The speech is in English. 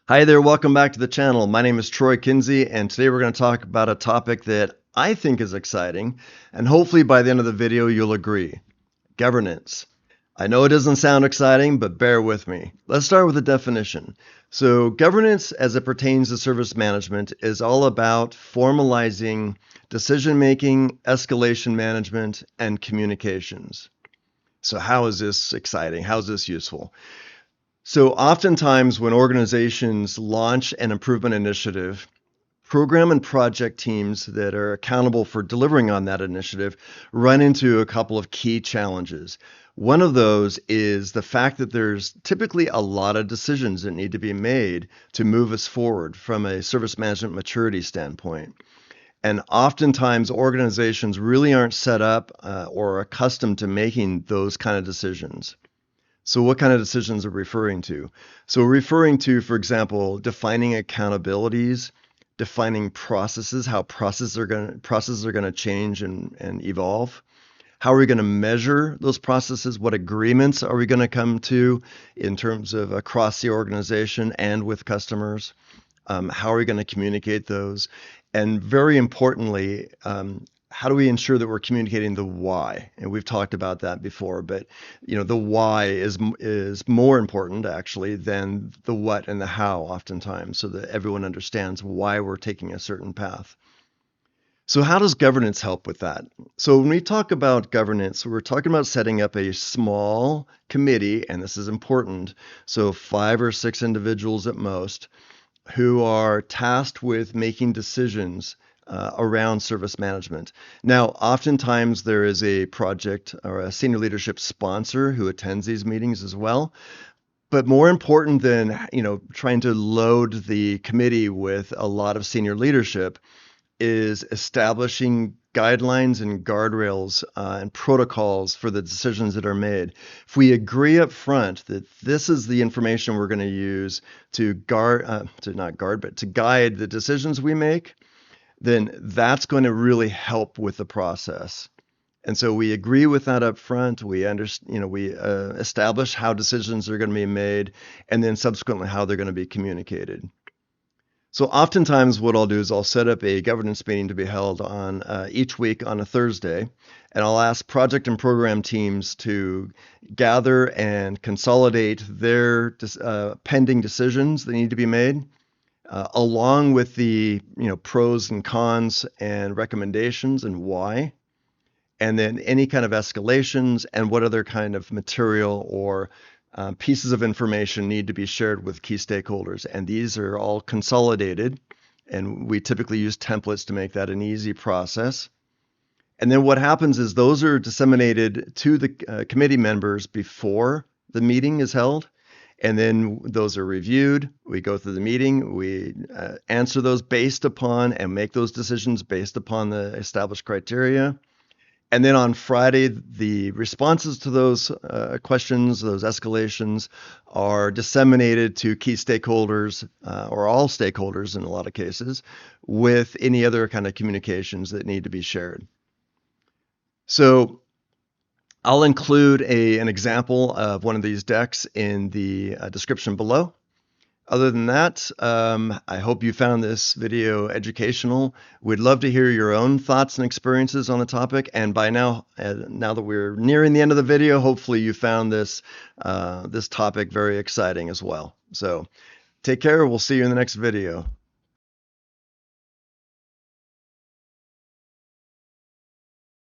Hi there, welcome back to the channel. My name is Troy Kinsey, and today we're going to talk about a topic that I think is exciting, and hopefully by the end of the video you'll agree. Governance. I know it doesn't sound exciting, but bear with me. Let's start with a definition. So governance as it pertains to service management is all about formalizing decision-making, escalation management, and communications. So how is this exciting? How is this useful? So oftentimes when organizations launch an improvement initiative, program and project teams that are accountable for delivering on that initiative run into a couple of key challenges. One of those is the fact that there's typically a lot of decisions that need to be made to move us forward from a service management maturity standpoint. And oftentimes organizations really aren't set up or accustomed to making those kind of decisions. So what kind of decisions are we referring to? So we're referring to, for example, defining accountabilities, defining processes, how processes are going to change and evolve. How are we going to measure those processes? What agreements are we going to come to in terms of across the organization and with customers? How are we going to communicate those? And very importantly, how do we ensure that we're communicating the why? And we've talked about that before, but the why is more important actually than the what and the how oftentimes, so that everyone understands why we're taking a certain path. So how does governance help with that? So when we talk about governance, we're talking about setting up a small committee, and this is important. So 5 or 6 individuals at most who are tasked with making decisions around service management. Now, oftentimes there is a project or a senior leadership sponsor who attends these meetings as well. But more important than, trying to load the committee with a lot of senior leadership is establishing guidelines and guardrails and protocols for the decisions that are made. If we agree up front that this is the information we're going to use to guide the decisions we make, then that's going to really help with the process. And so we agree with that up front. We establish how decisions are going to be made, and then subsequently how they're going to be communicated. So oftentimes what I'll do is I'll set up a governance meeting to be held on each week on a Thursday, and I'll ask project and program teams to gather and consolidate their pending decisions that need to be made, along with the pros and cons and recommendations and why, and then any kind of escalations and what other kind of material or pieces of information need to be shared with key stakeholders. And these are all consolidated, and we typically use templates to make that an easy process. And then what happens is those are disseminated to the committee members before the meeting is held. And then those are reviewed. We go through the meeting, we answer those based upon and make those decisions based upon the established criteria. And then on Friday, the responses to those questions, those escalations, are disseminated to key stakeholders or all stakeholders in a lot of cases, with any other kind of communications that need to be shared. So I'll include an example of one of these decks in the description below. Other than that, I hope you found this video educational. We'd love to hear your own thoughts and experiences on the topic. And by now, now that we're nearing the end of the video, hopefully you found this topic very exciting as well. So take care. We'll see you in the next video.